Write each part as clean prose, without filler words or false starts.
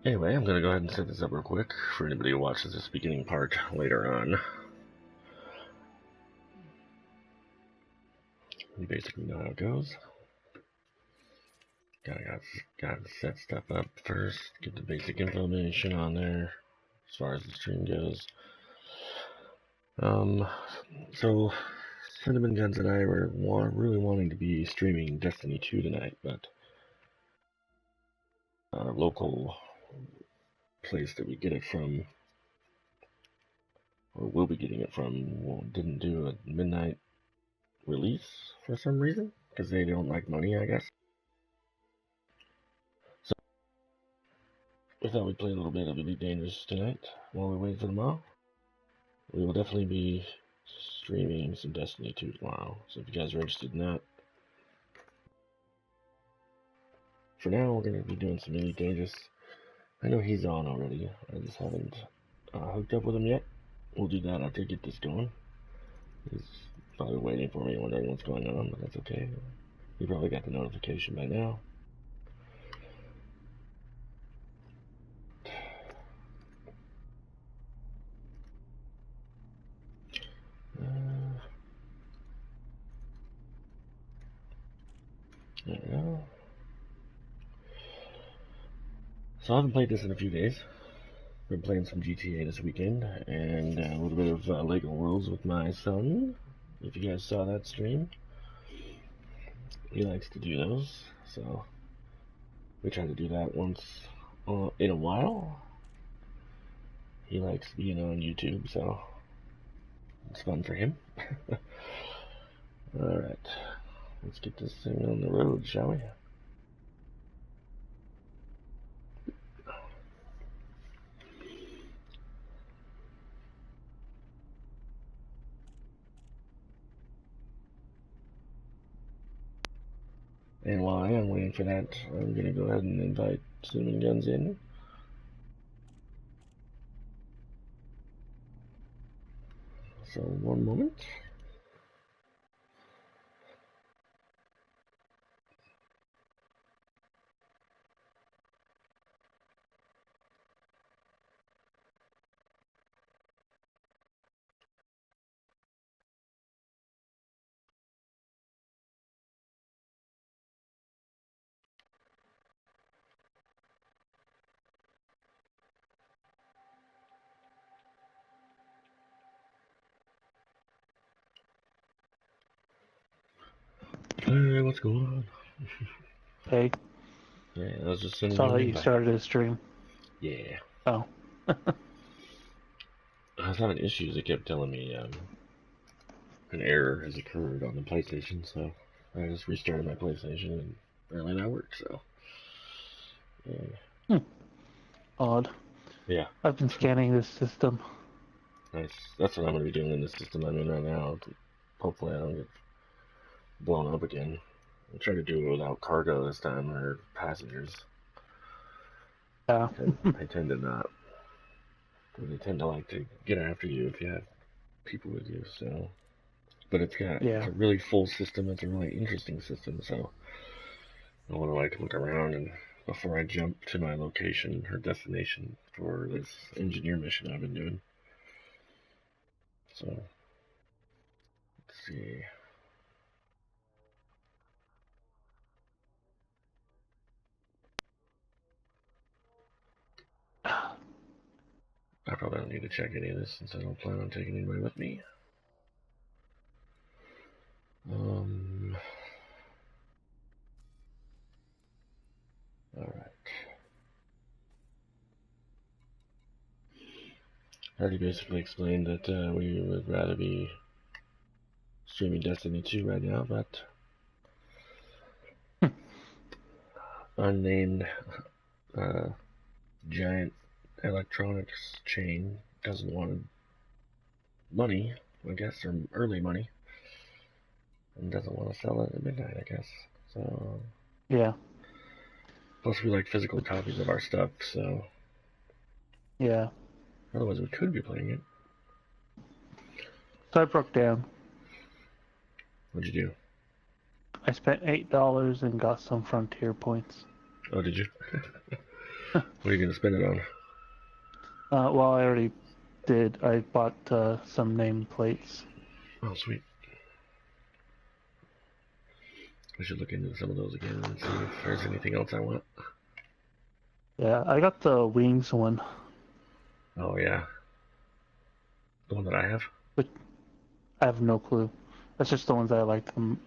Anyway, I'm gonna go ahead and set this up real quick for anybody who watches this beginning part later on. You basically know how it goes. Gotta set stuff up first, get the basic information on there as far as the stream goes. So Cinnamon Guns and I were really wanting to be streaming Destiny 2 tonight, but our local place that we get it from, or will be getting it from, didn't do a midnight release for some reason, because they don't like money, I guess. So we thought we'd play a little bit of Elite Dangerous tonight while we wait for tomorrow. We will definitely be streaming some Destiny 2 tomorrow, so if you guys are interested in that. For now, we're going to be doing some Elite Dangerous. I know he's on already, I just haven't hooked up with him yet. We'll do that after I get this going. He's probably waiting for me, wondering what's going on, but that's okay. You probably got the notification by now. There we go. So I haven't played this in a few days. Been playing some GTA this weekend, and a little bit of Lego Worlds with my son. If you guys saw that stream, he likes to do those, so we try to do that once in a while. He likes being on YouTube, so it's fun for him. Alright, let's get this thing on the road, shall we? And while I am waiting for that, I'm going to go ahead and invite Cinnamon Guns in. So, one moment. Hey, what's going on? Hey. Yeah, I was just sending Saw you an that you invite. started a stream. Yeah. Oh. I was having issues. It kept telling me an error has occurred on the PlayStation, so I just restarted my PlayStation, and apparently that worked, so. Yeah. Odd. Yeah. I've been scanning this system. Nice. That's what I'm going to be doing in the system I'm in right now. Hopefully I don't get blown up again. I'll try to do it without cargo this time, or passengers. Yeah. I tend to not. They tend to like to get after you if you have people with you, so. But it's Yeah. a really full system. It's a really interesting system, so I want to like look around and before I jump to my location or destination for this engineer mission I've been doing. So let's see. I probably don't need to check any of this since I don't plan on taking anybody with me. Alright. I already basically explained that we would rather be streaming Destiny 2 right now, but unnamed uh, giant electronics chain doesn't want money, I guess, or early money, and doesn't want to sell it at midnight, I guess. So, Yeah. plus we like physical copies of our stuff, so Yeah. otherwise we could be playing it. So I broke down. What'd you do? I spent $8 and got some Frontier points. Oh, did you? What are you gonna spend it on? Well, I already did. I bought some nameplates. Oh, sweet. I should look into some of those again and see if there's anything else I want. Yeah, I got the wings one, Oh yeah, the one that I have. but I have no clue. That's just the ones I liked them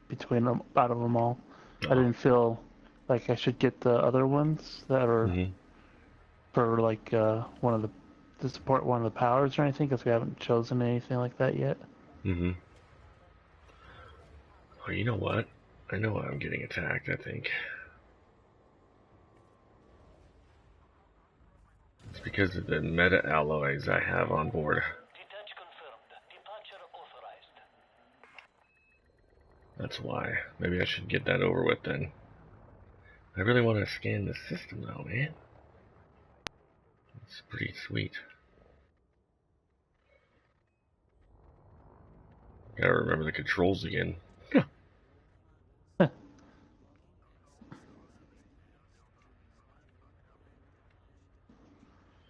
between them out of them all. I Oh. didn't feel like I should get the other ones that are Mhm. for like one of the to support one of the powers or anything because we haven't chosen anything like that yet. Mhm. Oh, you know what? I know why I'm getting attacked. I think it's because of the meta alloys I have on board. That's why. Maybe I should get that over with then. I really want to scan the system though, man. It's pretty sweet. Gotta remember the controls again.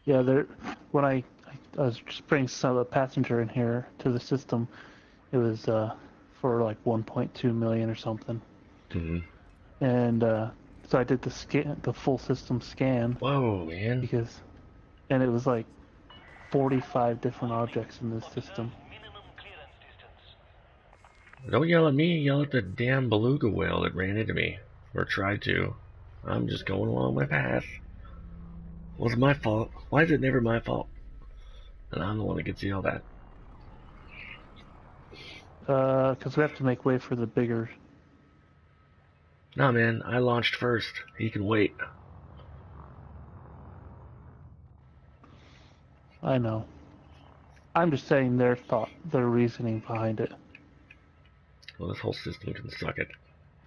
Yeah, there. When I was just bringing some of the passenger in here to the system, it was for like 1.2 million or something, Mhm. and so I did the full system scan Whoa, man. because, and it was like 45 different objects in this system. Don't yell at me, yell at the damn beluga whale that ran into me. Or tried to. I'm just going along my path. Wasn't my fault. Why is it never my fault? And I'm the one that gets yelled at. Because we have to make way for the bigger. Nah, man, I launched first. He can wait. I know. I'm just saying their thought, their reasoning behind it. Well, this whole system can suck it.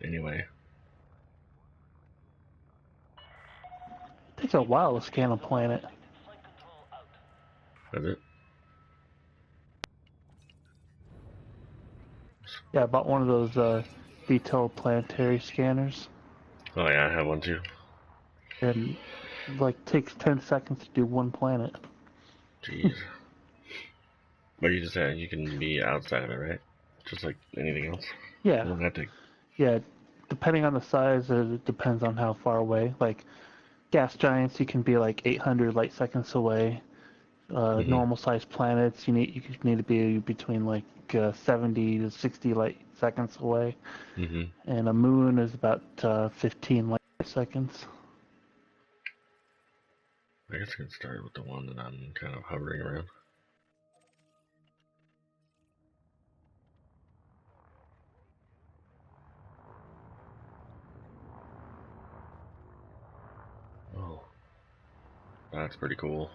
Anyway. It takes a while to scan a planet. Does it? Yeah, I bought one of those detailed planetary scanners, Oh, yeah, I have one too. and like takes 10 seconds to do one planet. Jeez. But you just said you can be outside of it, right? Just like anything else. Yeah, You don't have to. yeah. Depending on the size, it depends on how far away. Like gas giants, you can be like 800 light seconds away. Mm-hmm. Normal sized planets, you need to be between like 70 to 60 light seconds away, Mm-hmm. and a moon is about 15 light seconds. I guess I can start with the one that I'm kind of hovering around. Oh, that's pretty cool.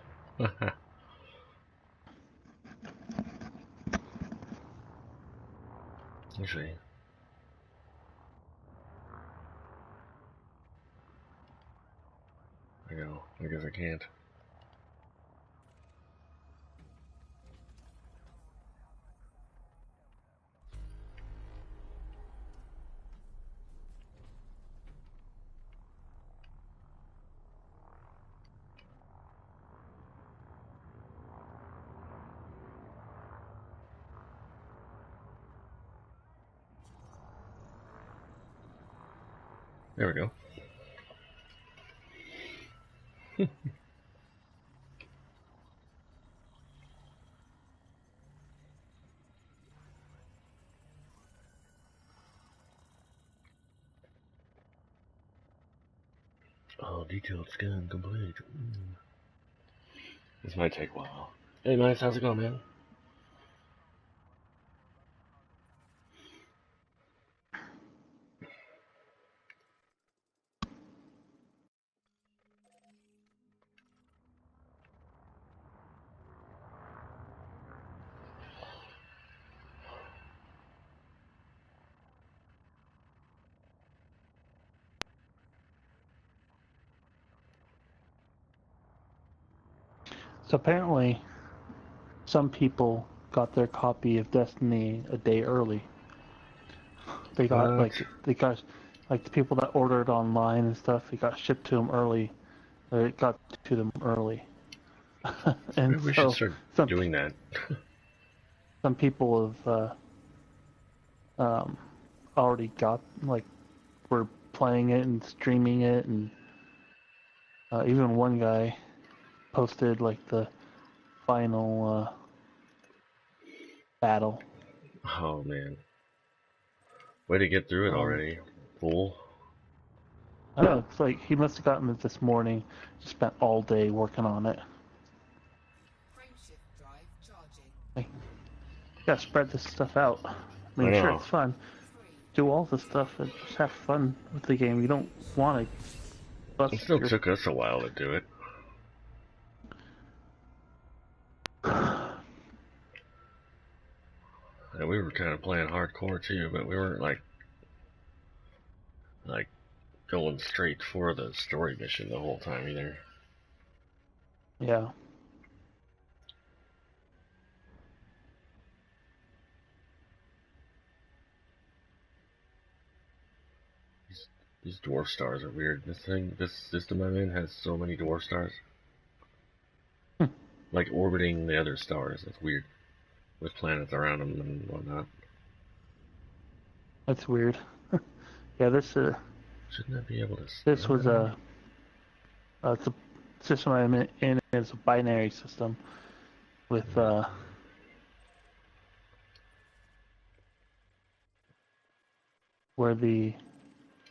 Actually, I guess I can't. There we go. Oh, detailed scan complete. This might take a while. Hey, Mice, how's it going, man? So apparently, some people got their copy of Destiny a day early. What? They got like the people that ordered online and stuff. It got shipped to them early, or it got to them early. And Maybe we should so start some doing that. some people have um, already got like were playing it and streaming it, and even one guy posted like the final battle. Oh man, way to get through it Um, already, fool. I don't know. It's like he must have gotten it this morning. Just spent all day working on it. Like, you gotta spread this stuff out. I I mean, sure, know. it's fun. Do all the stuff and just have fun with the game. You don't want to It bust still your. took us a while to do it. And we were kind of playing hardcore too, but we weren't like going straight for the story mission the whole time either. Yeah. These dwarf stars are weird. This system I'm in has so many dwarf stars. Like orbiting the other stars. That's weird. With planets around them and whatnot. That's weird. Yeah, Shouldn't I be able to this stand was on it's a system I'm in is a binary system with it? where the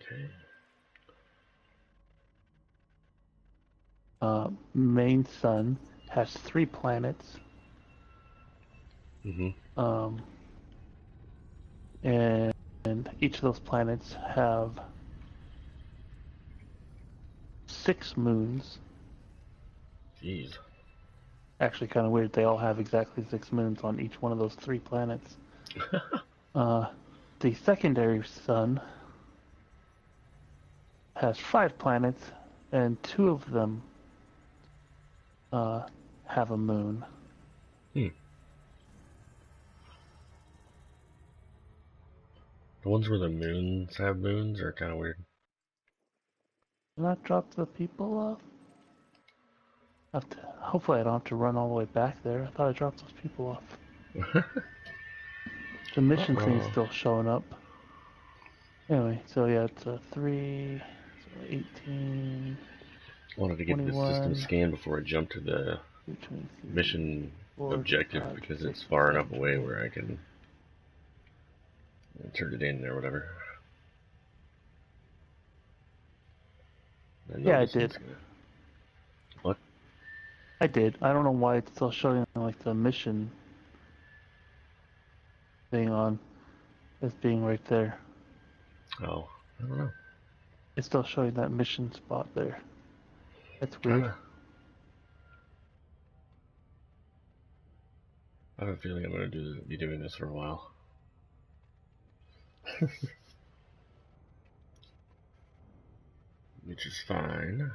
Okay. main sun has 3 planets, Mm-hmm. um, and each of those planets have 6 moons. Jeez. Actually, kind of weird. They all have exactly 6 moons on each one of those 3 planets. Uh, the secondary sun has 5 planets, and 2 of them have a moon. Hmm. The ones where the moons have moons are kind of weird. Did not drop the people off? Hopefully I don't have to run all the way back there. I thought I dropped those people off. The mission thing's Uh-oh. still showing up. Anyway, so yeah, it's a 3, so 18, Wanted to get this system 21, scanned before I jump to the 23, mission 24, objective 25, because 26, it's far 27, enough away 28. where I can turn it in or whatever. I know Yeah, I this did. one's gonna. What? I did. I don't know why it's still showing like the mission thing on as being right there. Oh, I don't know. It's still showing that mission spot there. That's weird. I have a feeling I'm gonna be doing this for a while. Which is fine.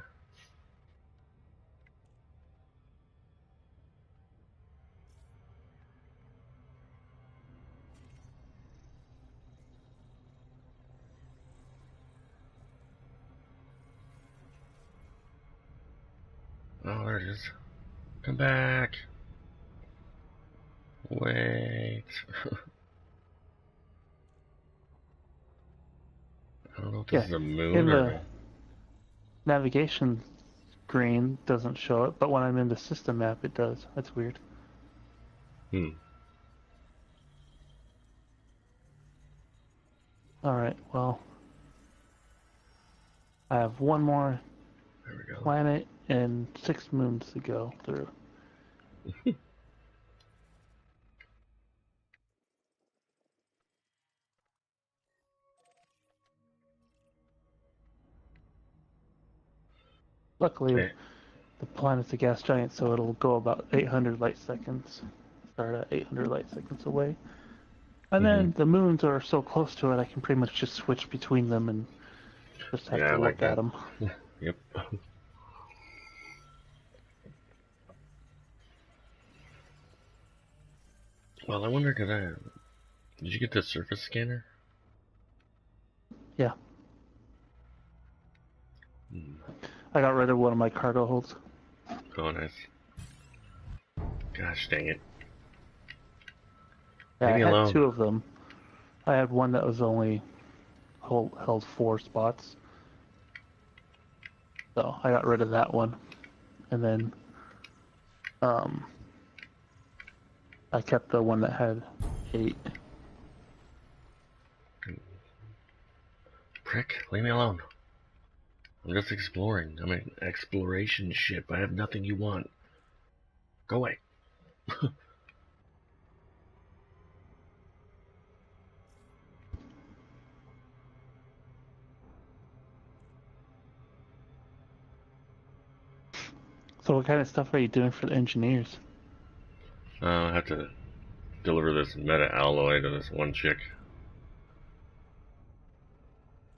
Oh, there it is. Come back. Wait. I don't know if this Yeah, is a moon in or the a. navigation screen doesn't show it, but when I'm in the system map, it does. That's weird. Hmm. All right, well, I have one more There we go. planet and 6 moons to go through. Luckily, Okay. the planet's a gas giant, so it'll go about 800 light seconds. Start at 800 light seconds away. And Mm-hmm. then the moons are so close to it, I can pretty much just switch between them and just have Yeah, I to like look at that. them. Yep. Well, I wonder, did you get the surface scanner? Yeah. Hmm. I got rid of one of my cargo holds. Oh, nice. Gosh dang it. Yeah, Leave I me had alone. two of them. I had one that was only held 4 spots. So I got rid of that one. And then um, I kept the one that had 8. Prick, leave me alone. I'm just exploring. I'm an exploration ship. I have nothing you want. Go away. So what kind of stuff are you doing for the engineers? I have to deliver this meta alloy to this one chick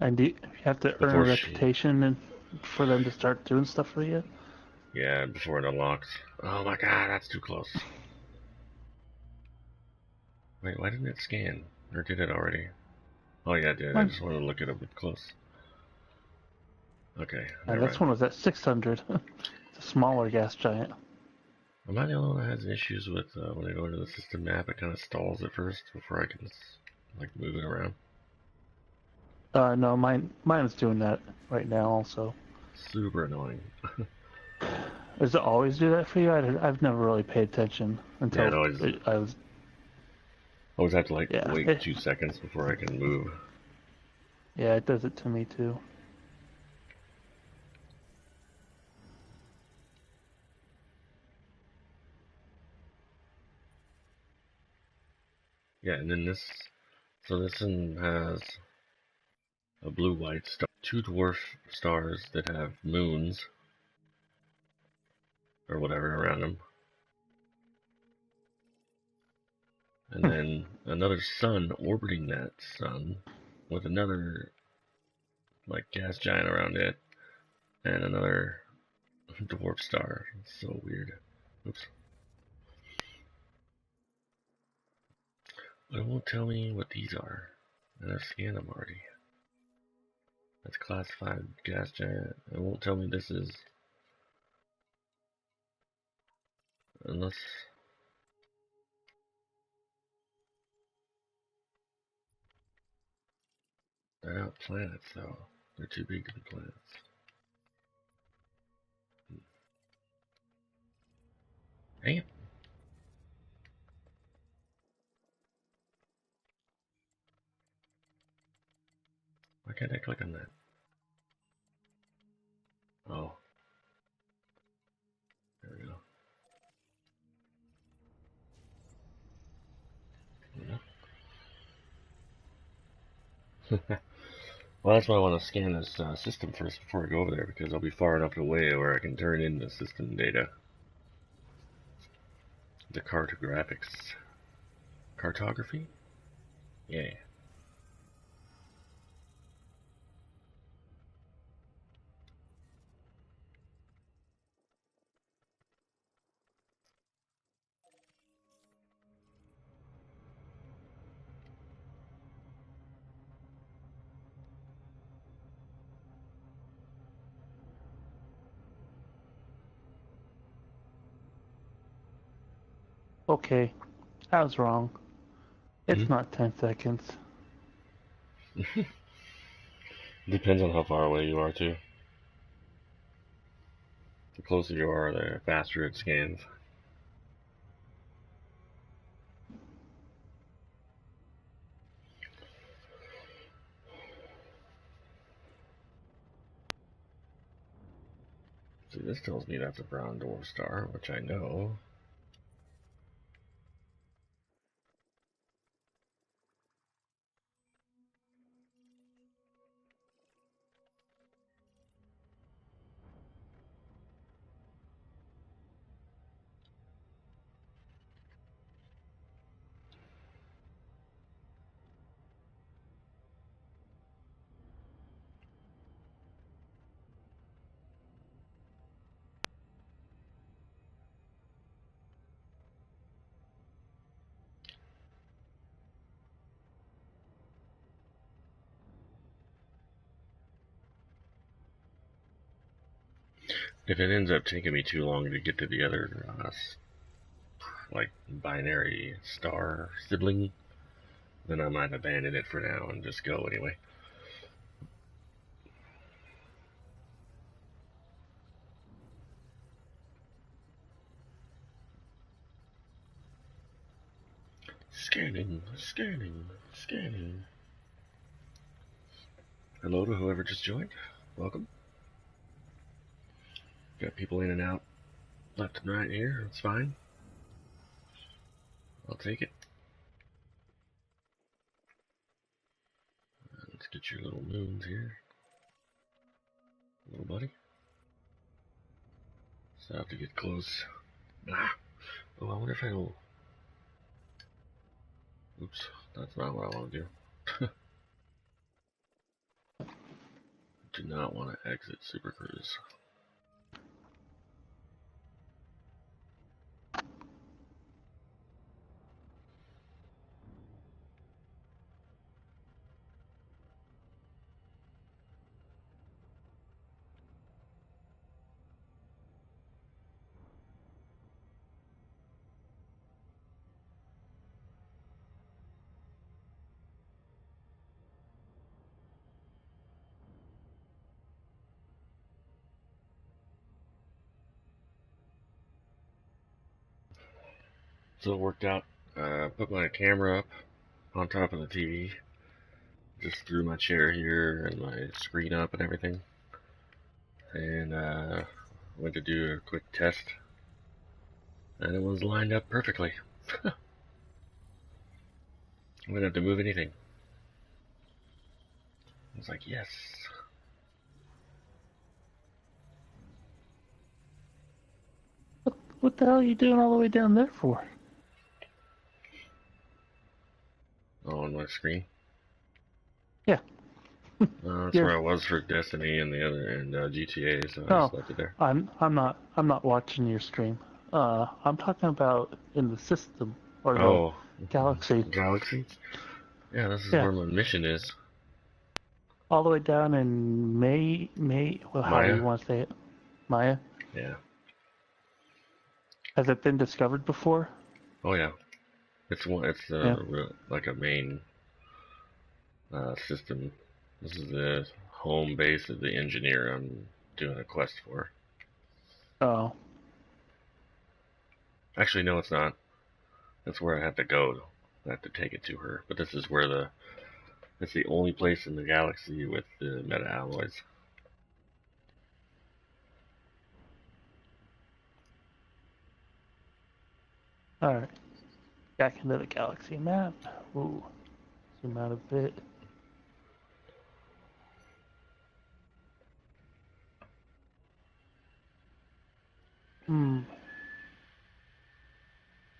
And do you have to earn a before she, reputation and for them to start doing stuff for you? yeah, before it unlocks. Oh my god, that's too close. Wait, why didn't it scan? Or did it already? Oh yeah, it did. I Mine, just wanted to look it up up close. Okay, and never this mind. one was at 600. It's a smaller gas giant. Am I the only one that has issues with when I go into the system map? It kind of stalls at first before I can like move it around. No, mine is doing that right now also. Super annoying. Does it always do that for you? I've never really paid attention Yeah, it until always I was. always have to like Yeah, wait 2 seconds before I can move. yeah, it does it to me too. Yeah, and then so this one has a blue-white star, 2 dwarf stars that have moons or whatever around them, and then another sun orbiting that sun with another like gas giant around it, and another dwarf star. It's so weird. Oops. But it won't tell me what these are, and I've scanned them already. That's classified gas giant. It won't tell me this is unless they're not planets though. They're too big to be planets. Dang it. Why can't I click on that? Oh, there we go. Well, that's why I want to scan this system first before I go over there, because I'll be far enough away where I can turn in the system data. The cartographics. Cartography? Yeah. Okay, I was wrong. Hmm? It's not 10 seconds. Depends on how far away you are, too. The closer you are, the faster it scans. See, this tells me that's a brown dwarf star, which I know. If it ends up taking me too long to get to the other, like, binary star sibling, then I might abandon it for now and just go anyway. Scanning, scanning, scanning. Hello to whoever just joined. Welcome. Got people in and out left and right here. That's fine. I'll take it. Let's get your little moons here. Little buddy. So I have to get close. Ah. Oh, I wonder if I will. Oops, that's not what I want to do. Do not want to exit Super Cruise. So it worked out. Put my camera up on top of the TV. Just threw my chair here and my screen up and everything. And went to do a quick test. And it was lined up perfectly. I didn't have to move anything. I was like, yes. What the hell are you doing all the way down there for? Oh, on my screen? Yeah. That's where I was for Destiny and the other and GTA, so I just left it there. I'm not watching your stream. I'm talking about in the system or the galaxy. Galaxy? Yeah, this is Yeah. where my mission is. All the way down in well, how do Maya? you want to say it? Maya? Yeah. Has it been discovered before? Oh yeah. It's Yeah. like a main system. This is the home base of the engineer I'm doing a quest for. Oh. Actually, no, it's not. That's where I have to go. I have to take it to her. But this is where it's the only place in the galaxy with the meta alloys. Alright. Back into the galaxy map. Ooh. Zoom out a bit.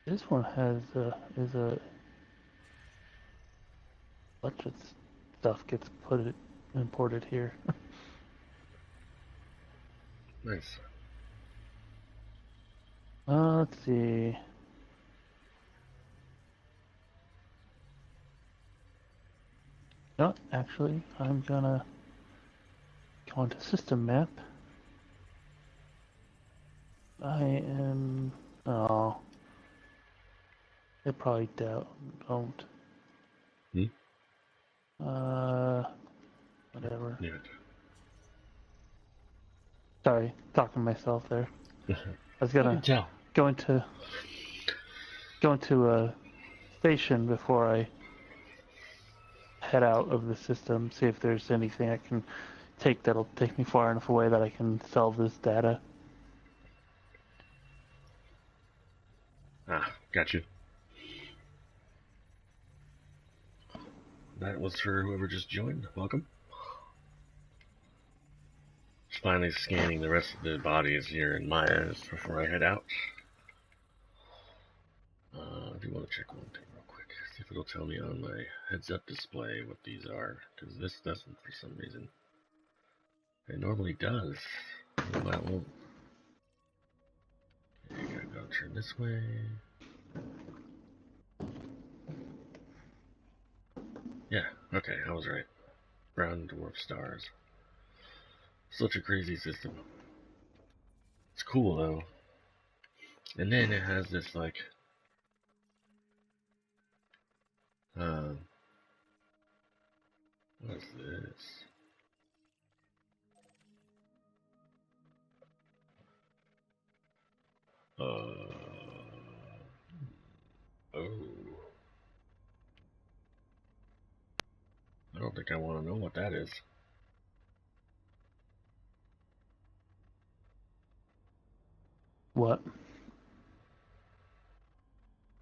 This one is a bunch of stuff gets imported here. Nice. Let's see. No, actually, I'm gonna go into system map. I am. Oh, they probably don't. Whatever. Yeah. Sorry, talking to myself there. I was gonna go into a station before I head out of the system. See if there's anything I can take that'll take me far enough away that I can sell this data. Ah, got you. That was for whoever just joined. Welcome. Just finally scanning the rest of the bodies here in Maya's before I head out. I do want to check one thing real quick. See if it'll tell me on my heads-up display what these are. Because this doesn't for some reason. It normally does. Well, that won't. Okay, I gotta go turn this way. Yeah, okay, I was right. Brown dwarf stars. Such a crazy system. cool though. And then it has this like, what is this? Oh, I don't think I want to know what that is. What?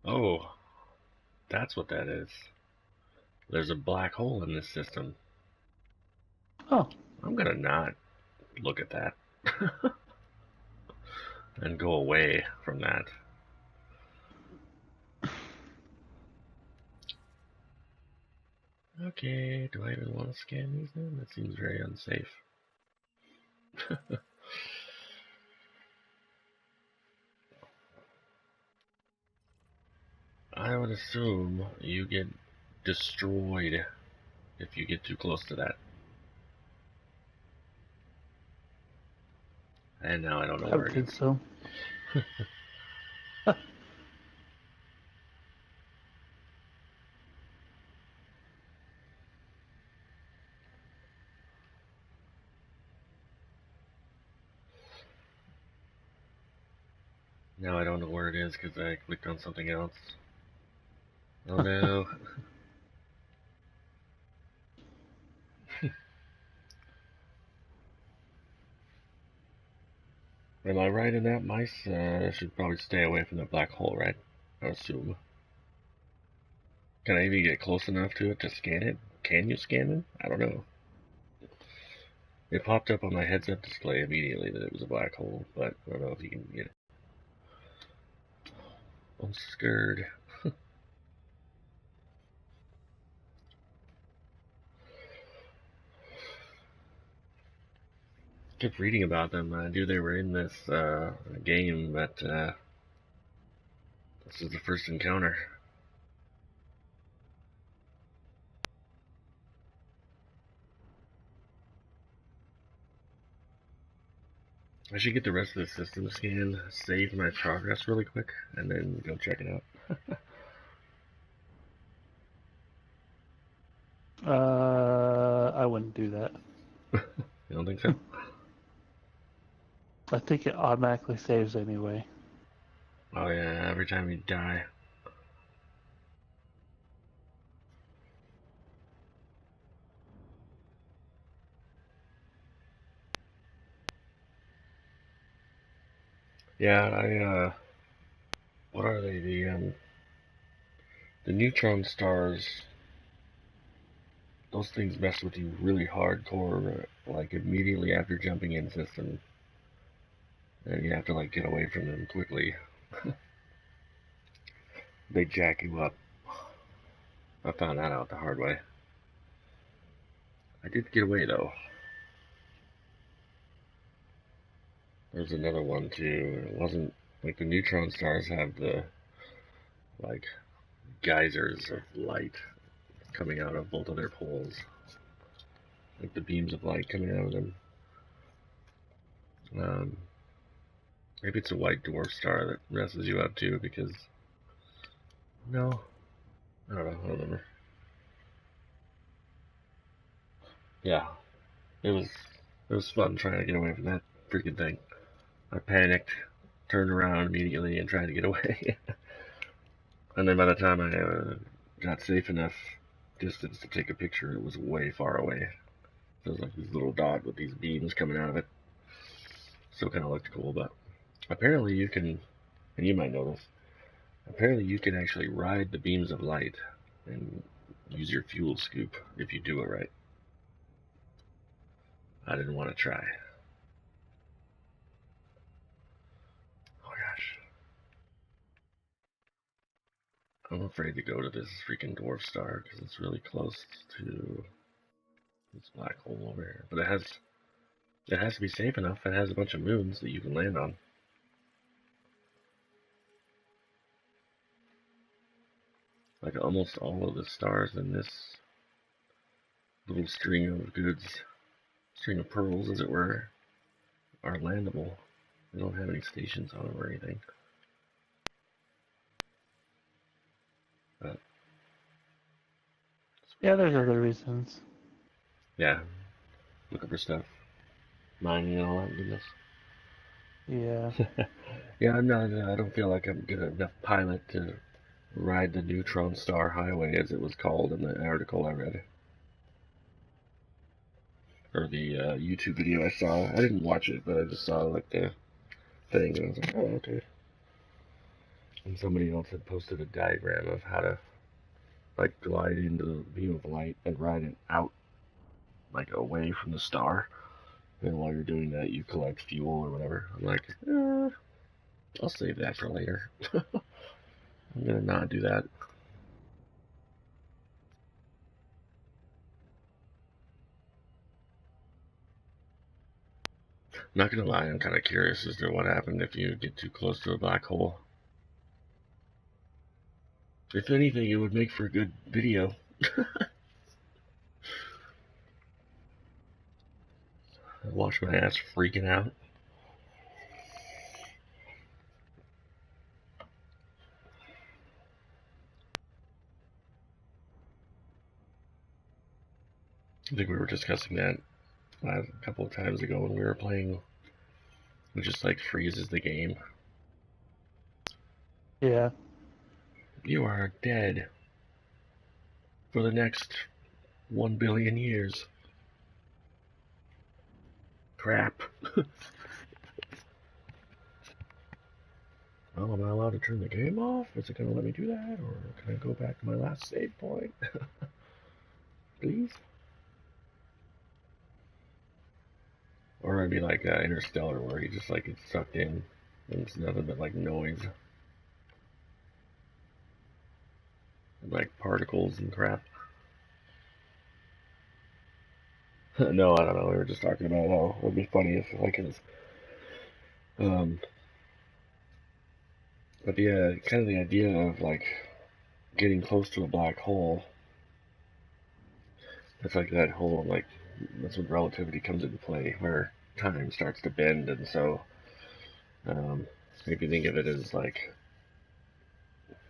Oh, that's what that is. There's a black hole in this system. Oh. I'm gonna not look at that and go away from that. Okay, do I even want to scan these then? That seems very unsafe. I would assume you get destroyed if you get too close to that. And now I don't know I where would it think is. so. Now I don't know where it is because I clicked on something else. Oh no. Am I right in that? Mice should probably stay away from the black hole, right? I assume. Can I even get close enough to it to scan it? Can you scan it? I don't know. It popped up on my heads-up display immediately that it was a black hole, but I don't know if you can get it. I'm scared. Kept reading about them. I knew they were in this game, but this is the first encounter. I should get the rest of the system scan, save my progress really quick, and then go check it out. I wouldn't do that. You don't think so? I think it automatically saves anyway. Oh yeah, every time you die. Yeah, what are they? The neutron stars. Those things mess with you really hardcore, like immediately after jumping in system, and you have to like get away from them quickly. They jack you up. I found that out the hard way. I did get away though. There's another one too. It wasn't like the neutron stars have the like geysers of light coming out of both of their poles, like the beams of light coming out of them. Um, Maybe it's a white dwarf star that messes you up too, because no, I don't know. I don't remember. Yeah, it was fun trying to get away from that freaking thing. I panicked, turned around immediately, and tried to get away. And then by the time I got safe enough distance to take a picture, it was way far away. It was like this little dot with these beams coming out of it. Still kind of looked cool, but apparently you can, and you might know this, apparently you can actually ride the beams of light and use your fuel scoop if you do it right. I didn't want to try. Oh gosh. I'm afraid to go to this freaking dwarf star because it's really close to this black hole over here. But it has to be safe enough. It has a bunch of moons that you can land on. Like almost all of the stars in this little string of goods, string of pearls, as it were, are landable. They don't have any stations on them or anything. But, Yeah, there's other reasons. yeah, looking for stuff. Mining and all that goodness. Yeah. Yeah, I don't feel like I'm good enough pilot to ride the Neutron Star Highway, as it was called in the article I read. Or the YouTube video I saw. I didn't watch it, but I just saw like the thing, and I was like, oh, okay. And somebody else had posted a diagram of how to like glide into the beam of light and ride it out, like away from the star. And while you're doing that, you collect fuel or whatever. I'm like, I'll save that for later. I'm gonna not do that. Not gonna lie, I'm kind of curious as to what happened if you get too close to a black hole. If anything, it would make for a good video. Watch my ass freaking out. I think we were discussing that a couple of times ago when we were playing. It just like freezes the game. Yeah. You are dead for the next 1 billion years. Crap. Well, am I allowed to turn the game off? Is it going to let me do that? Or can I go back to my last save point? Please? Or it'd be like Interstellar, where he just like gets sucked in and it's nothing but like noise. And, like particles and crap. No, I don't know. We were just talking about how it would be funny if like his um but yeah, kind of the idea of like getting close to a black hole. It's like that whole like that's when relativity comes into play, where time starts to bend, and so um, if you think of it as like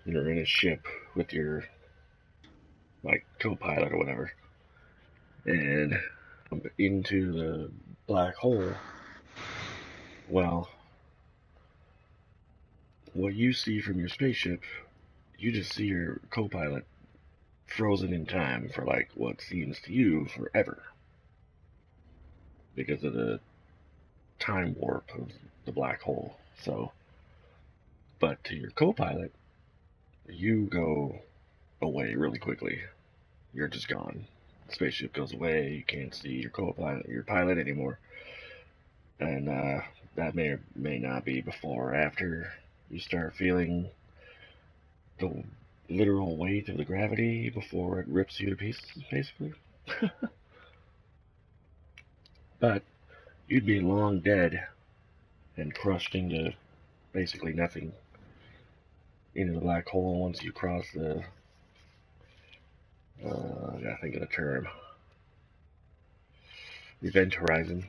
you're in a ship with your like co-pilot or whatever, and into the black hole. Well, what you see from your spaceship, you just see your co-pilot frozen in time for like what seems to you forever because of the time warp of the black hole. So, but to your co-pilot, you go away really quickly. You're just gone. The spaceship goes away. You can't see your co-pilot, your pilot anymore, and that may or may not be before or after you start feeling the literal weight of the gravity before it rips you to pieces, basically. But you'd be long dead and crushed into basically nothing into the black hole once you cross the. I gotta think of the term. Event horizon.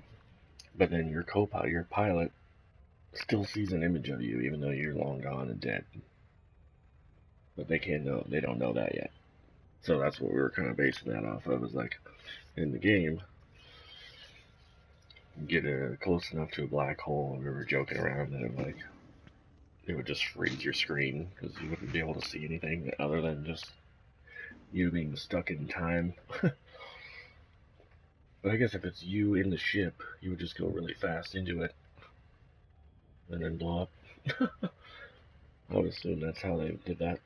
But then your co-pilot, your pilot, still sees an image of you, even though you're long gone and dead. But they can't know. They don't know that yet. So that's what we were kind of basing that off of. Is like in the game, get close enough to a black hole. We were joking around that it would just freeze your screen because you wouldn't be able to see anything other than just you being stuck in time. But I guess if it's you in the ship, you would just go really fast into it and then blow up. I would assume that's how they did that.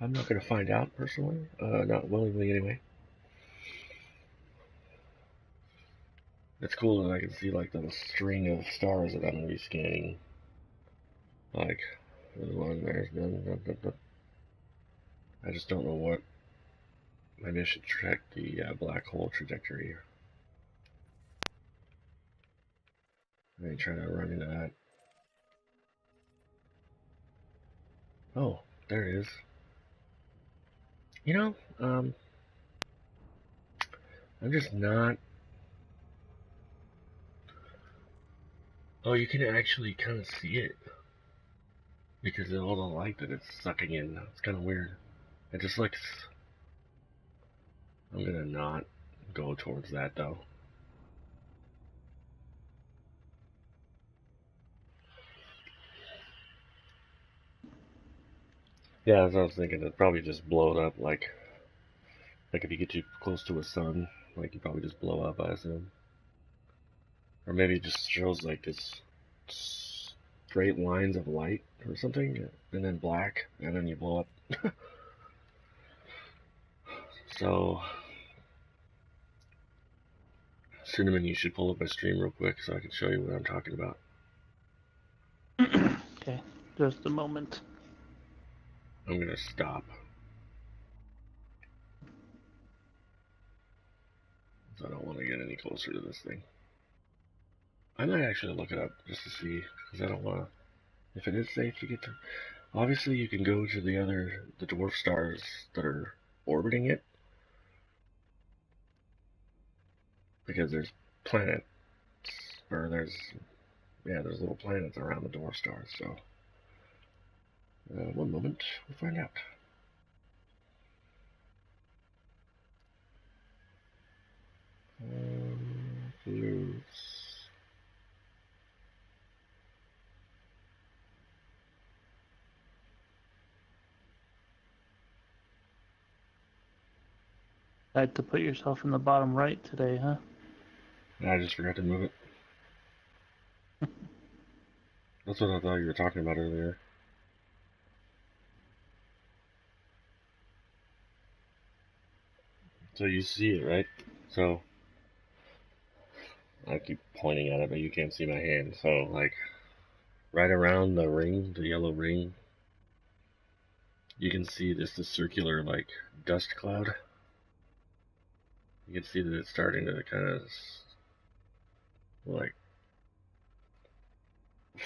I'm not going to find out personally, not willingly anyway. It's cool that I can see like the string of stars that I'm going to be scanning. Like, there's one, there's none. I just don't know what. Maybe I should track the black hole trajectory. I ain't trying to run into that. Oh, there it is. You know, I'm just not. Oh, you can actually kind of see it because of all the light that it's sucking in. It's kind of weird. It just looks. I'm gonna not go towards that though. Yeah, as I was thinking, it'd probably just blow it up like if you get too close to a sun, like you probably just blow up, I assume. Or maybe it just shows like this straight lines of light or something, and then black, and then you blow up. So, Cinnamon, you should pull up my stream real quick so I can show you what I'm talking about. Okay, just a moment. I'm gonna stop. So I don't want to get any closer to this thing. I might actually look it up just to see, because I don't want to. If it is safe to get to, obviously you can go to the dwarf stars that are orbiting it, because there's planets, or there's little planets around the dwarf stars. So, one moment, we'll find out. Blues. I had to put yourself in the bottom right today, huh? I just forgot to move it. That's what I thought you were talking about earlier. So you see it, right? So I keep pointing at it, but you can't see my hand. So like right around the ring, the yellow ring, you can see this circular like dust cloud. You can see that it's starting to kind of like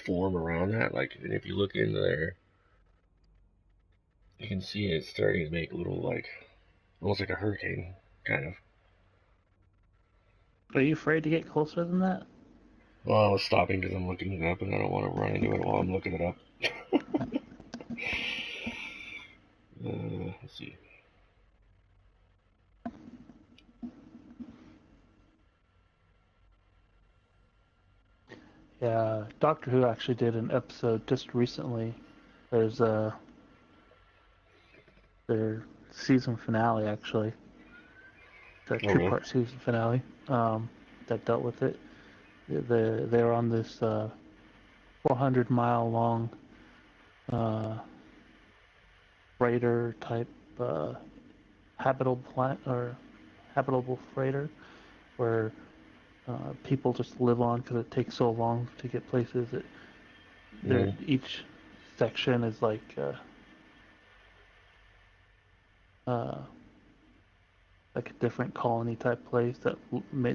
form around that. Like, and if you look in there, you can see it's starting to make little like almost like a hurricane kind of. Are you afraid to get closer than that? Well, I was stopping because I'm looking it up, and I don't want to run into it while I'm looking it up. Let's see. Yeah, Doctor Who actually did an episode just recently. There's their season finale actually, the Oh, really? two-part season finale that dealt with it. They're on this 400-mile long freighter type habitable planet or habitable freighter where people just live on because it takes so long to get places. Mm-hmm. Each section is uh, like a different colony type place that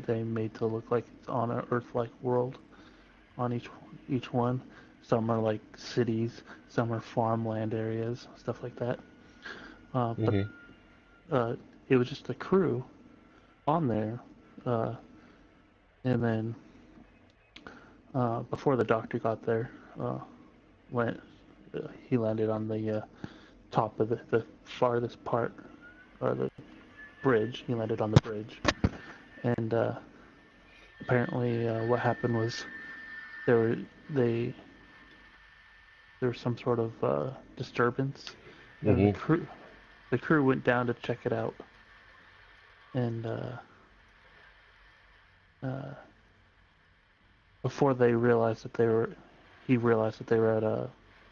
they made to look like it's on an Earth-like world on each one. Some are like cities, some are farmland areas, stuff like that. But Mm-hmm. it was just a crew on there, uh, and then before the doctor got there, went he landed on the top of the farthest part or the bridge. He landed on the bridge, and apparently what happened was there were they there was some sort of disturbance, and Mm-hmm. the crew went down to check it out, and uh, before they realized that he realized that they were at a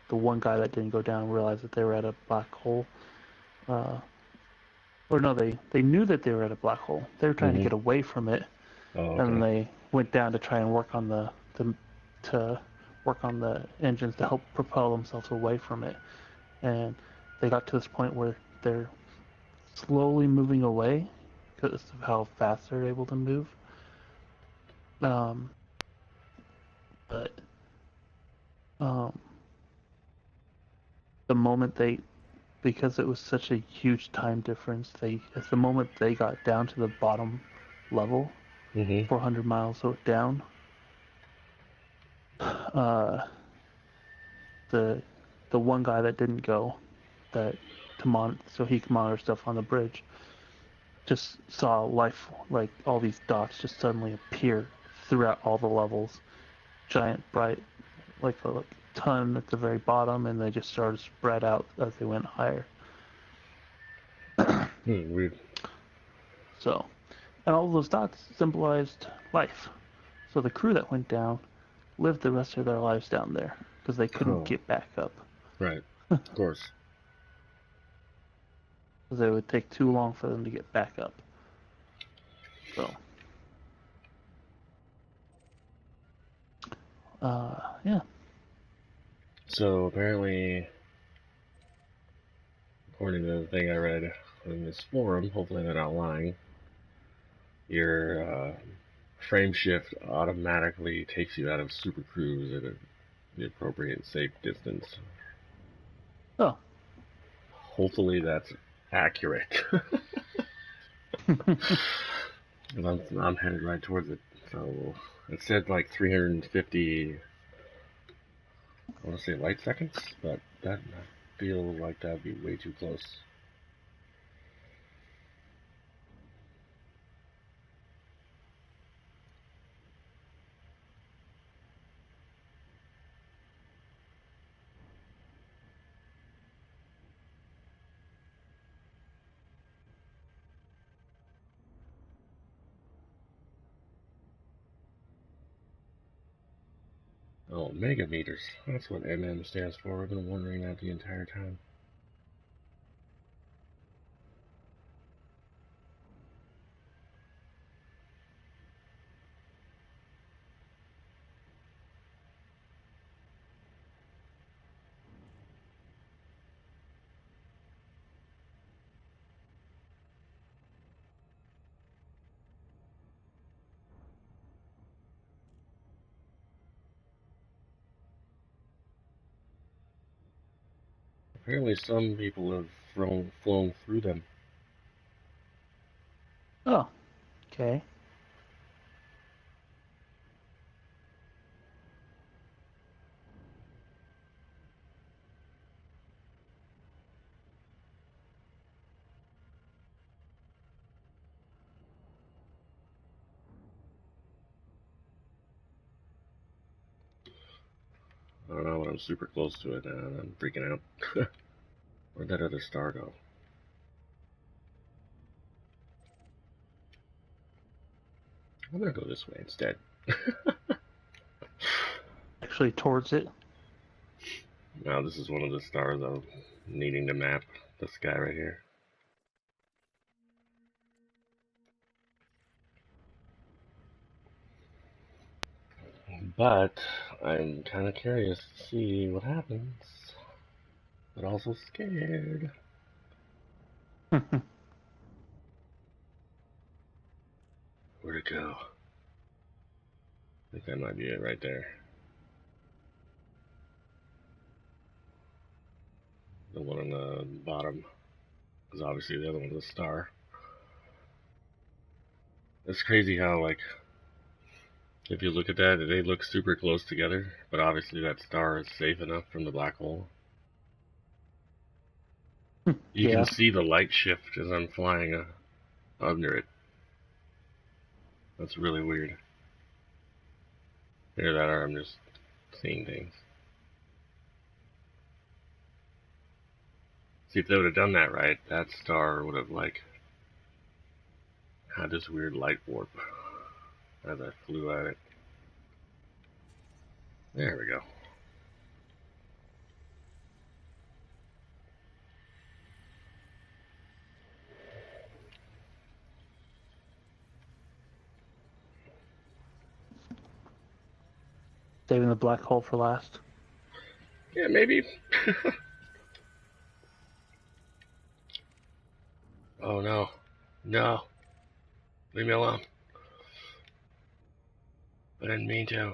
the one guy that didn't go down realized that they were at a black hole. Uh, or no, they knew that they were at a black hole. They were trying to Mm-hmm. get away from it, Oh, and okay. they went down to try and work on to work on the engines to help propel themselves away from it. And they got to this point where they're slowly moving away because of how fast they're able to move. Um, but um, the moment they, because it was such a huge time difference, at the moment they got down to the bottom level, Mm-hmm. 400 miles down, uh, the the one guy that didn't go, that so he could monitor stuff on the bridge, just saw life, like all these dots just suddenly appear throughout all the levels, giant bright, like a ton at the very bottom, and they just started to spread out as they went higher. Weird. So, and all of those dots symbolized life. So the crew that went down lived the rest of their lives down there because they couldn't get back up. Right. Of course. Because it would take too long for them to get back up. So, yeah. So apparently, according to the thing I read in this forum, hopefully they're not lying, your frame shift automatically takes you out of super cruise at the appropriate safe distance. Oh. Hopefully that's accurate. I'm headed right towards it. So it said like 350, I want to say light seconds, but that feels like that'd be way too close. Oh, megameters. That's what MM stands for. I've been wondering that the entire time. Apparently some people have flown through them. Oh. Okay. I don't know, but I'm super close to it now and I'm freaking out. Where'd that other star go? I'm gonna go this way instead. Actually, towards it. Now this is one of the stars I'm needing to map. This guy right here. But I'm kind of curious to see what happens, but also scared. Where'd it go? I think that might be it right there. The one on the bottom is obviously the other one's a star. It's crazy how, like, if you look at that, they look super close together, but obviously that star is safe enough from the black hole. You Yeah. can see the light shift as I'm flying under it. That's really weird. Either that or I'm just seeing things. See, if they would have done that right, that star would have, like, had this weird light warp as I flew at it. There we go. Saving the black hole for last. Yeah, maybe. Oh no. No. Leave me alone. I didn't mean to.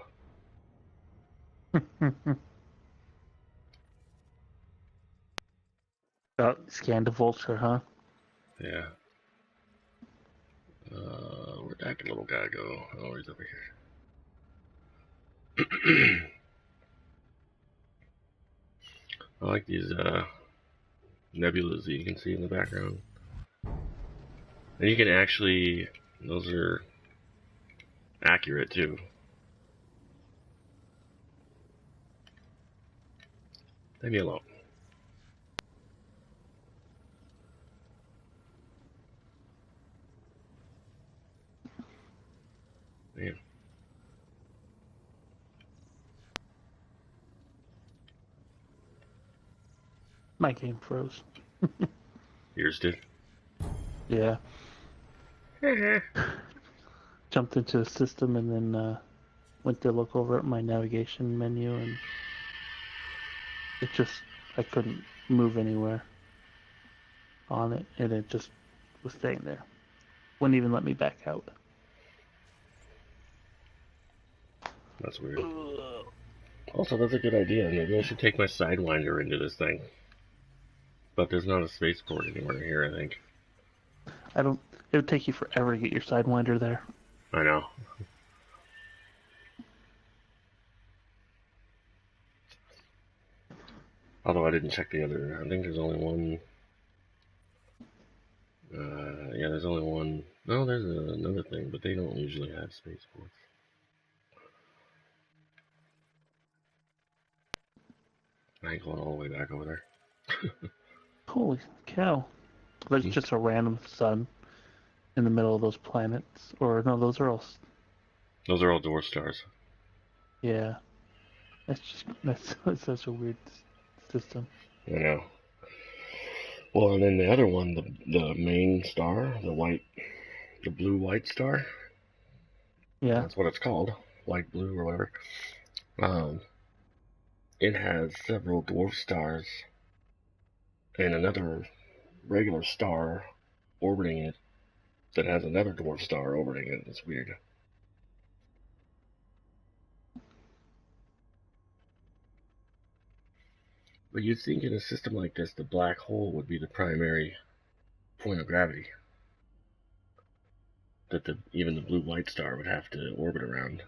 Scan the vulture, huh? Yeah. Where'd that little guy go? Oh, he's over here. I like these nebulas that you can see in the background. And you can actually, those are accurate too. Leave me alone. Man, My game froze. yours did. Yeah. Jumped into the system and then went to look over at my navigation menu, and it just, I couldn't move anywhere on it, and it just was staying there. Wouldn't even let me back out. That's weird. Also, that's a good idea. Maybe I should take my Sidewinder into this thing. But there's not a spaceport anywhere here, I think. I don't. It would take you forever to get your Sidewinder there. I know. Although I didn't check the other. I think there's only one. Yeah, there's only one. No, there's another thing, but they don't usually have spaceports. I ain't going all the way back over there. Holy cow! There's just a random sun in the middle of those planets, or no, those are all. Those are all dwarf stars. Yeah, that's such a weird system. I know. Well, and then the other one, the main star, the blue white star. Yeah. That's what it's called, light blue or whatever. Um, it has several dwarf stars and another regular star orbiting it that has another dwarf star orbiting it. It's weird. But you'd think in a system like this, the black hole would be the primary point of gravity that even the blue white star would have to orbit around.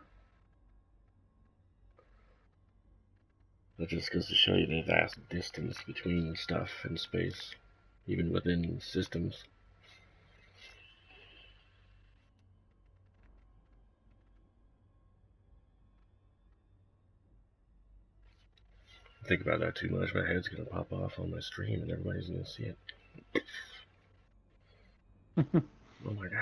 That just goes to show you the vast distance between stuff in space, even within systems. Think about that too much, my head's gonna pop off on my stream and everybody's gonna see it. Oh my god.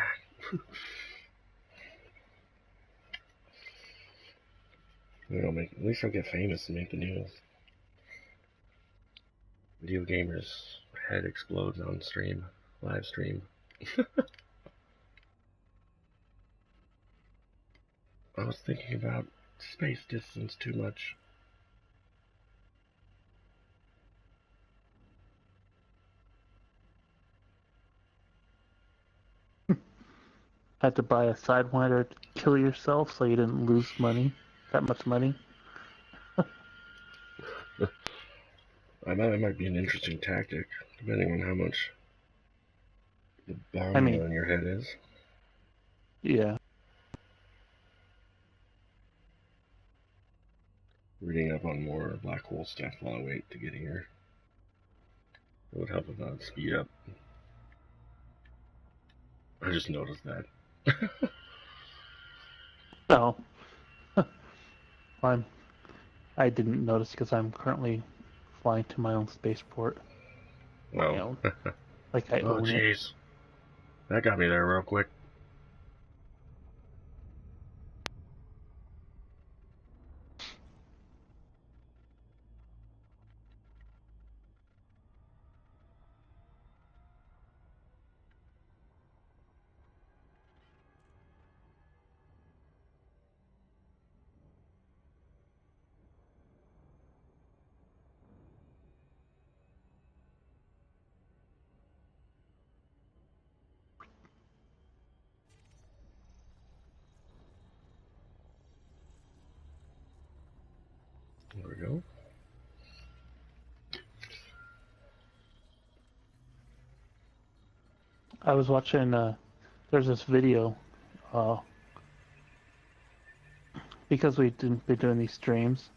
At least I'll get famous and make the news. Video gamers' head explodes on stream, live stream. I was thinking about space distance too much. Had to buy a Sidewinder to kill yourself so you didn't lose money, that much money. It might be an interesting tactic, depending on how much the I bounty mean, on your head is. yeah. Reading up on more black hole stuff while I wait to get here. It would help if I'd speed up. I just noticed that. No, I didn't notice because I'm currently flying to my own spaceport. My Well, own. Like I oh own it. jeez. That got me there real quick. There we go. I was watching. There's this video. Because we've been doing these streams,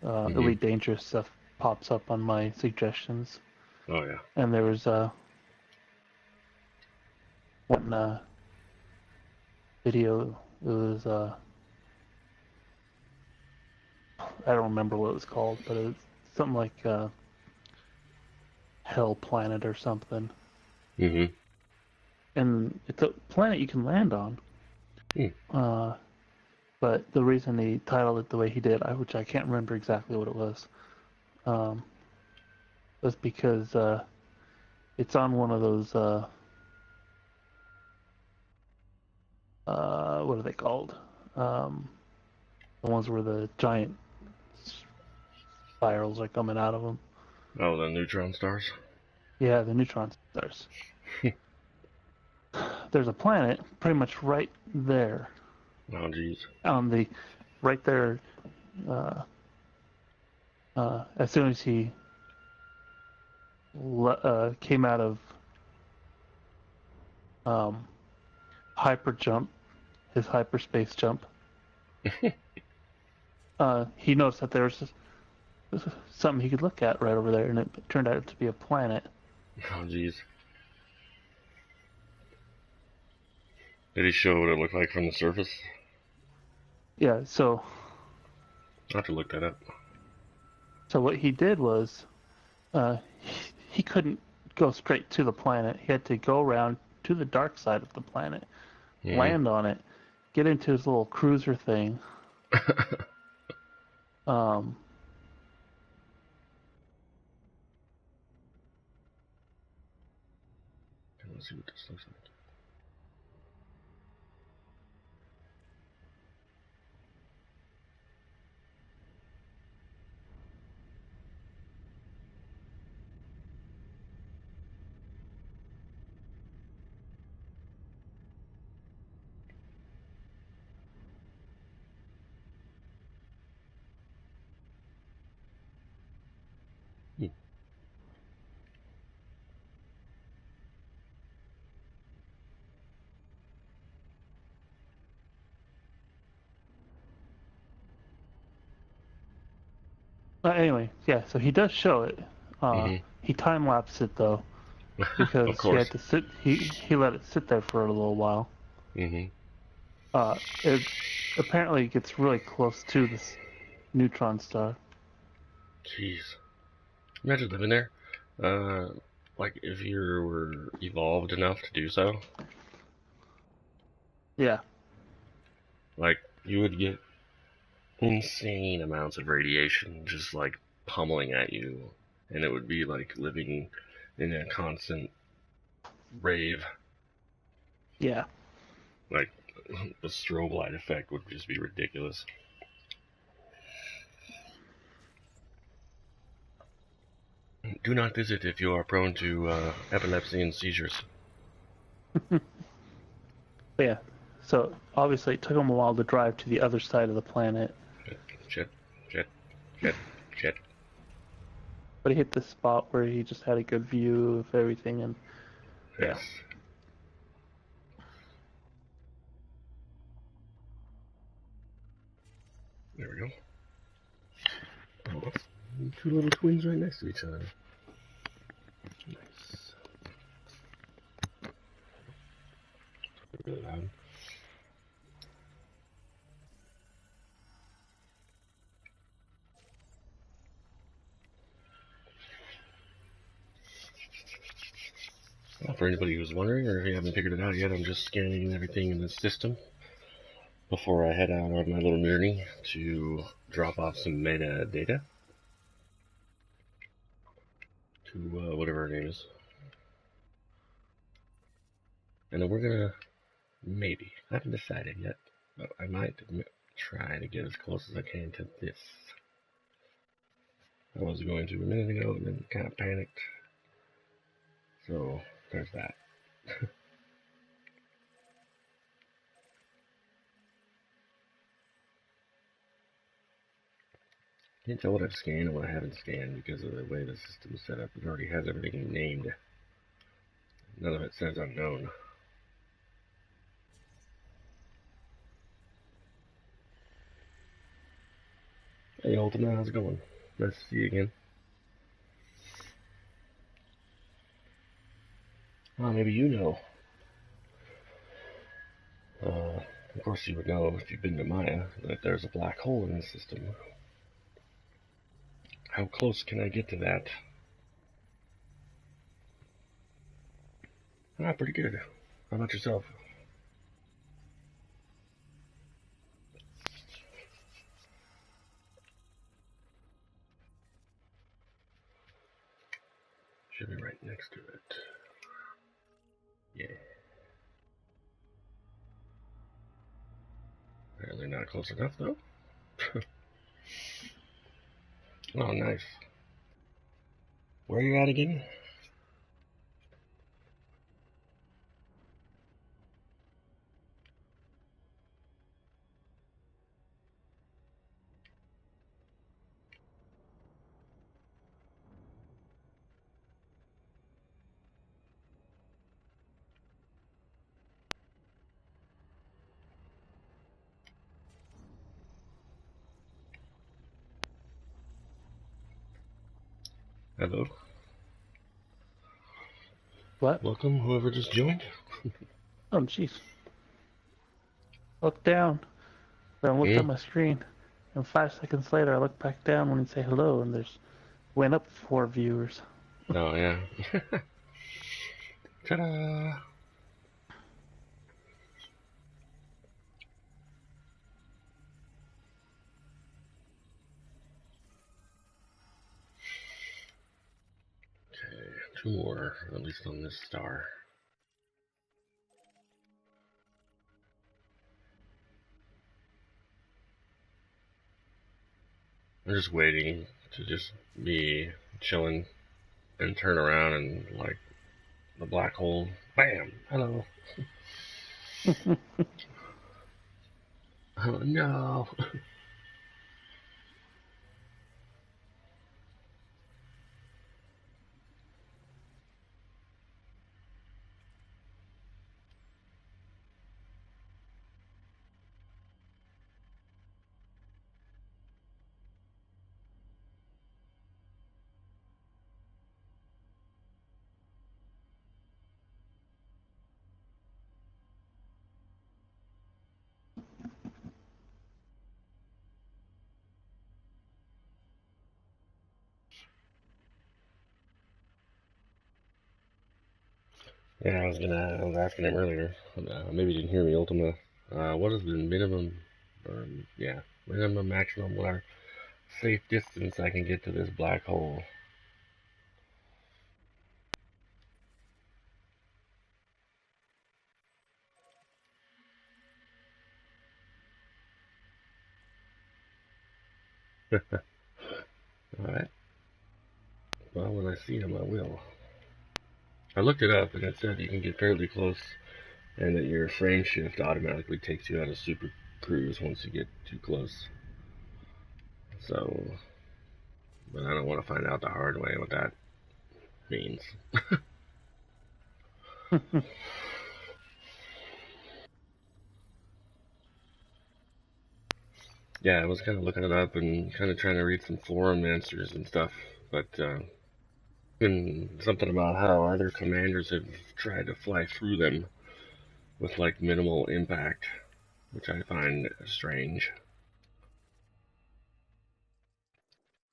Mm-hmm. Elite Dangerous stuff pops up on my suggestions. Oh yeah. And there was one video. It was I don't remember what it was called, but it was something like Hell Planet or something. Mm-hmm. And it's a planet you can land on. But the reason he titled it the way he did, which I can't remember exactly what it was because it's on one of those what are they called? The ones where the giant spirals are coming out of them. Oh, the neutron stars. Yeah, the neutron stars. There's a planet pretty much right there. Oh, jeez. On the right there. As soon as he came out of hyper jump, his hyperspace jump, he noticed that there was something he could look at right over there, and it turned out to be a planet. Oh, jeez. Did he show what it looked like from the surface? Yeah, so I'll have to look that up. So what he did was, he couldn't go straight to the planet. He had to go around to the dark side of the planet, land on it, get into his little cruiser thing. Let's see what this looks like. Anyway, yeah. So he does show it. He time lapsed it though, Of because he course. had to sit. He let it sit there for a little while. It apparently gets really close to this neutron star. Jeez. Imagine living there. Like if you were evolved enough to do so. Yeah. Like you would get insane amounts of radiation just like pummeling at you, and it would be like living in a constant rave. Yeah. Like the strobe light effect would just be ridiculous. Do not visit if you are prone to epilepsy and seizures. But yeah. So obviously it took him a while to drive to the other side of the planet. Shit. But he hit the spot where he just had a good view of everything, and yeah. Yes. There we go. Oh, that's two little twins right next to each other. Nice. Really loud. Well, for anybody who's wondering, or if you haven't figured it out yet, I'm just scanning everything in the system before I head out on my little journey to drop off some metadata to whatever her name is. And then we're gonna, maybe, I haven't decided yet, but I might try to get as close as I can to this. I was going to a minute ago and then kind of panicked. So, there's that. Can't tell what I've scanned and what I haven't scanned because of the way the system is set up. It already has everything named. None of it says unknown. Hey Ultima, how's it going? Nice to see you again. Well, maybe you know. Of course, you would know if you've been to Maya that there's a black hole in the system. How close can I get to that? Ah, pretty good. How about yourself? Should be right next to it. Yeah. Apparently not close enough, though. Oh, nice. Where are you at again? Hello. What? Welcome, whoever just joined. Oh, jeez. Look down. Then I looked Hmm? at my screen. And 5 seconds later, I look back down when you say hello, and there's went up 4 viewers. Oh, yeah. Ta-da! Okay, 2 more, at least on this star. I'm just waiting to just be chilling and turn around and, like, the black hole. Bam! Hello. Oh, no! Yeah, I was asking him earlier. Maybe you didn't hear me, Ultima. What is the minimum, yeah, minimum, maximum, whatever, safe distance I can get to this black hole? Alright. Well, when I see him, I will. I looked it up, and it said you can get fairly close, and that your frame shift automatically takes you out of super cruise once you get too close. So, but I don't want to find out the hard way what that means. Yeah, I was kind of looking it up and kind of trying to read some forum answers and stuff, but and something about how other commanders have tried to fly through them with like minimal impact, which I find strange.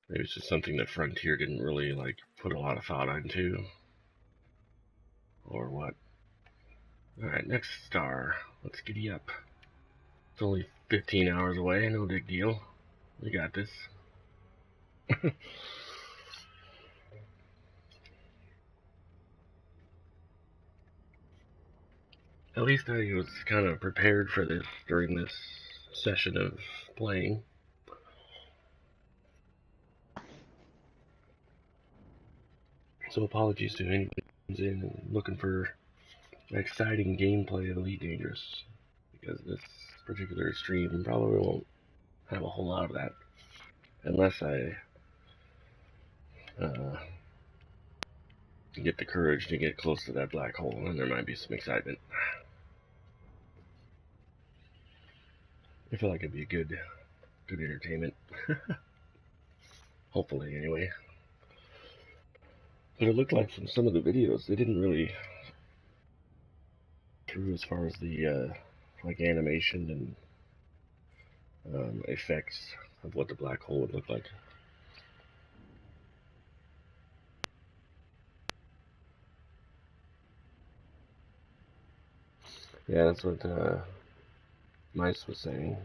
Maybe it's just something that Frontier didn't really like put a lot of thought into, or what. All right, next star. Let's giddy up. It's only 15 hours away, no big deal. We got this. At least I was kind of prepared for this during this session of playing. So apologies to anyone who's in and looking for exciting gameplay of Elite Dangerous, because this particular stream probably won't have a whole lot of that unless I uh, get the courage to get close to that black hole, and there might be some excitement. I feel like it'd be a good entertainment. Hopefully, anyway. But it looked like from some of the videos, they didn't really through as far as the like animation and effects of what the black hole would look like. Yeah, that's what Mice was saying.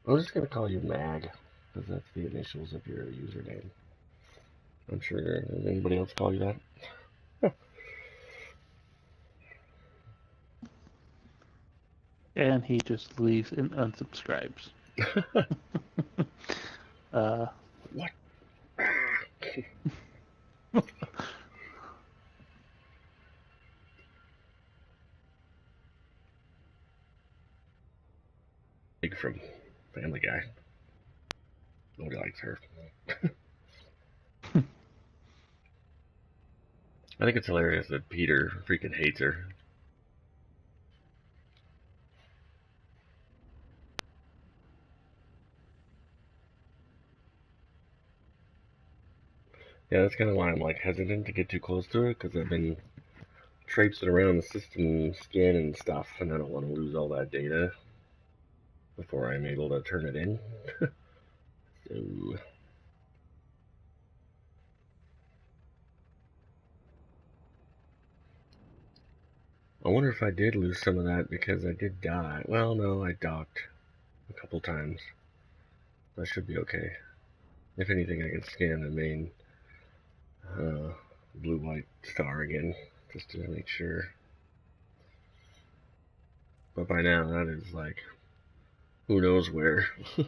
I'm just gonna call you Mag, because that's the initials of your username. I'm sure. Does anybody else call you that? And he just leaves and unsubscribes. What? Big from Family Guy. Nobody likes her. I think it's hilarious that Peter freaking hates her. Yeah, that's kind of why I'm like hesitant to get too close to her, because I've been traipsing around the system scanning stuff, and I don't want to lose all that data before I'm able to turn it in. So, I wonder if I did lose some of that because I did die. Well, no, I docked a couple times. That should be okay. If anything, I can scan the main blue-white star again, just to make sure. But by now, that is like, who knows where. Oh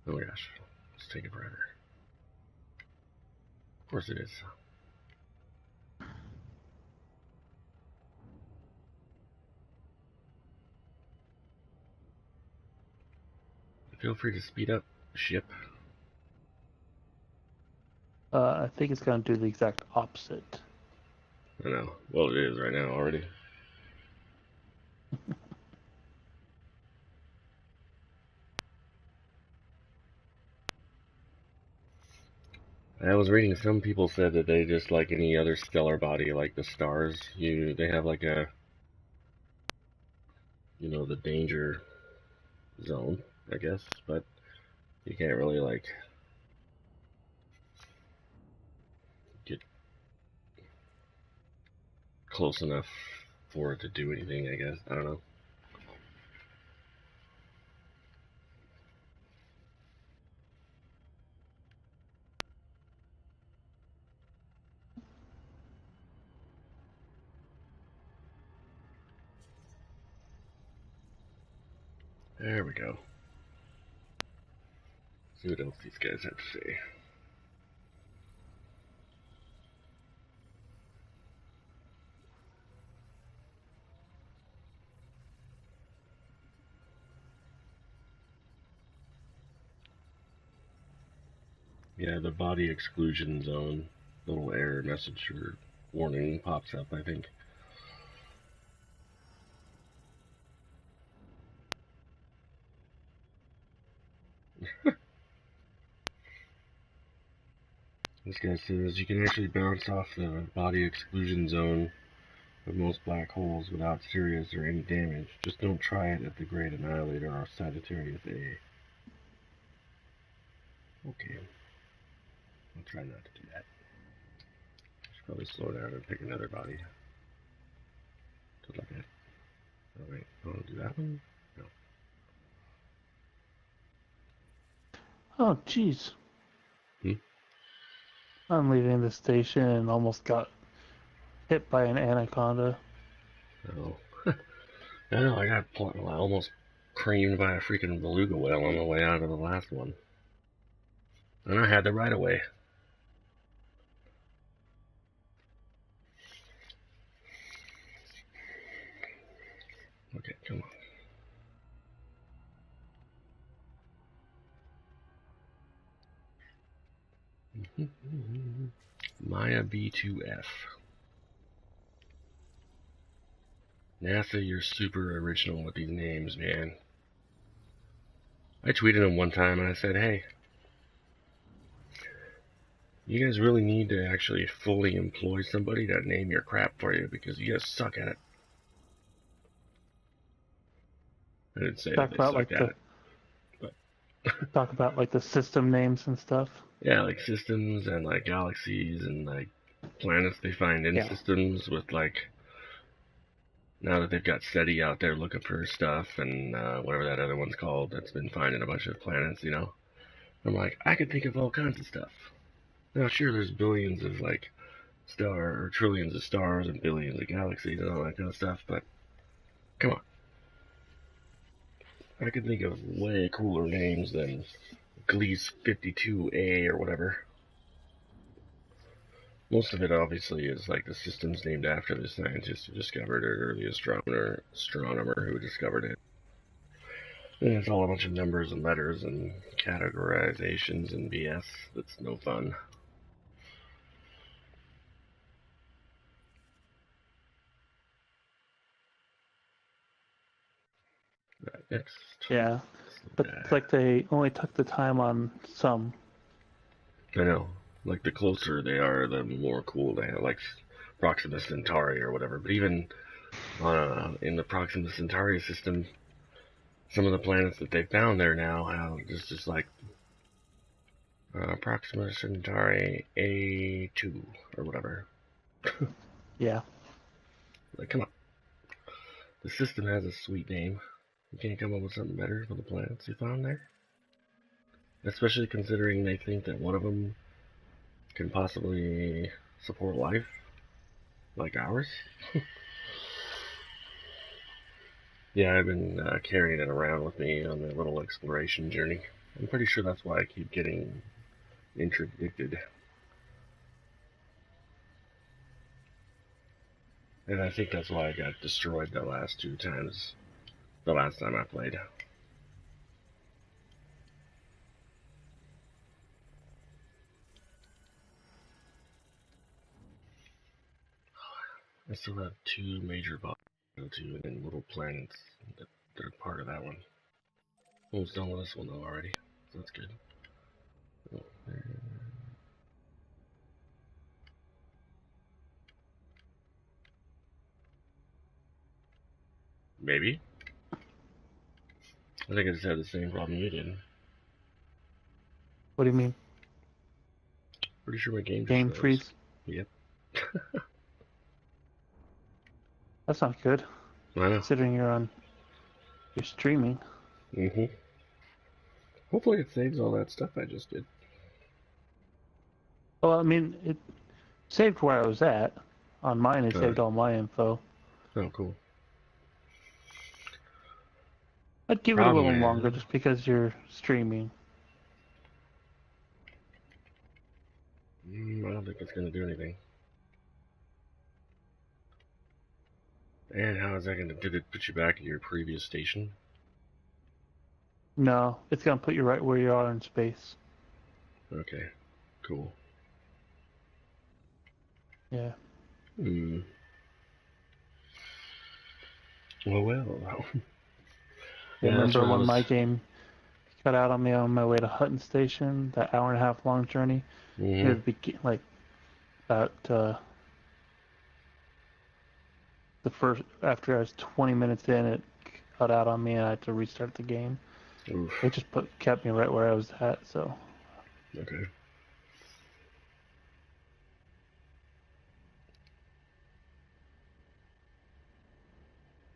my gosh, it's taking forever. Of course it is. Feel free to speed up, ship. I think it's going to do the exact opposite. I know. Well, it is right now already. I was reading some people said that they just like any other stellar body, like the stars. They have like a, the danger zone, I guess, but you can't really like get close enough for it to do anything. I guess I don't know. There we go. See what else these guys have to say. Yeah, the body exclusion zone, little error message or warning pops up, I think. This guy says you can actually bounce off the body exclusion zone of most black holes without serious or any damage. Just don't try it at the Great Annihilator or Sagittarius A. Okay, I'll try not to do that. Should probably slow down and pick another body to look at. Oh wait, I want to do that one? No. Oh, jeez. Hmm? I'm leaving the station and almost got hit by an anaconda. Oh. I know, I got almost creamed by a freaking beluga whale on the way out of the last one. And I had the right of way. Okay, come on. Maya B2F. NASA, you're super original with these names, man. I tweeted him one time and I said, hey, You guys really need to actually fully employ somebody to name your crap for you because you guys suck at it. I didn't say that Talk they about sucked like at the it, but talk about like the system names and stuff. yeah, like systems and like galaxies and like planets they find in Yeah. systems with like now that they've got SETI out there looking for stuff and whatever that other one's called that's been finding a bunch of planets, you know. I'm like, I could think of all kinds of stuff. Now, sure, there's billions of like or trillions of stars and billions of galaxies and all that kind of stuff, but come on, I could think of way cooler names than Gliese 52A or whatever. Most of it obviously is like the systems named after the scientist who discovered it or the astronomer who discovered it. And it's all a bunch of numbers and letters and categorizations and BS that's no fun. Right, next. Yeah. But it's like they only took the time on some. I know. Like the closer they are, the more cool they are. Like Proxima Centauri or whatever. But even in the Proxima Centauri system, some of the planets that they found there now have just like Proxima Centauri A2 or whatever. Yeah. Like, come on. The system has a sweet name. You can't come up with something better for the planets you found there? Especially considering they think that one of them can possibly support life like ours. Yeah, I've been carrying it around with me on my little exploration journey. I'm pretty sure that's why I keep getting interdicted. And I think that's why I got destroyed the last two times. The last time I played. I still have two major bosses to go to and then little planets that are part of that one. Almost done with this one though already. So that's good. Oh, maybe. I think I just had the same problem you did. What do you mean? Pretty sure my game just Game froze. freeze? Yep. That's not good. I know. Considering you're streaming. Mm-hmm. Hopefully it saves all that stuff I just did. Well, I mean, it saved where I was at. On mine, it Uh, saved all my info. oh, cool. I'd give it a Problem little longer is, just because you're streaming. I don't think it's going to do anything. And how is that going to, did it put you back at your previous station? No, it's gonna put you right where you are in space. Okay, cool. Yeah. Hmm. Well. I Yeah, that's remember what I when was. my game cut out on me on my way to Hutton Station, that hour and a half long journey. Near Mm-hmm. the like about the first after I was 20 minutes in, it cut out on me and I had to restart the game. It Oof. just kept me right where I was at. So Okay.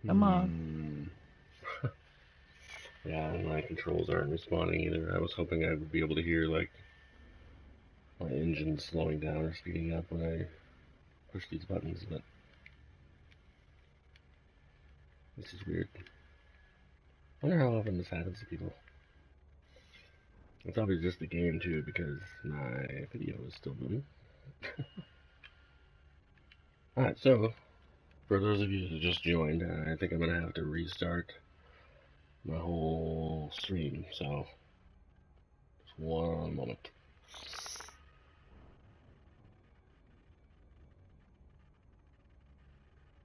come on. Hmm. Yeah, my controls aren't responding either. I was hoping I would be able to hear like my engine slowing down or speeding up when I push these buttons, but this is weird. I wonder how often this happens to people. It's probably just the game too, because my video is still moving. Alright, so for those of you who just joined, I think I'm gonna have to restart my whole stream. So just one moment.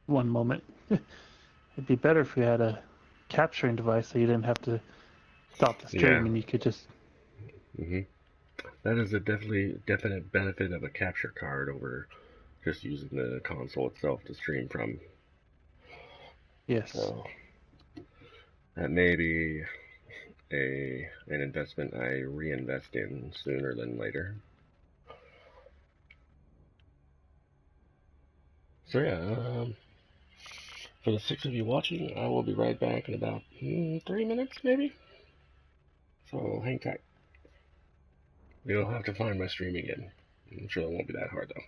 One moment. It'd be better if you had a capturing device so you didn't have to stop the stream Yeah. and you could just Mm-hmm. That is a definite benefit of a capture card over just using the console itself to stream from. Yes. So that may be an investment I reinvest in sooner than later. So yeah, for the 6 of you watching, I will be right back in about 3 minutes maybe. So hang tight. You'll have to find my stream again. I'm sure it won't be that hard though.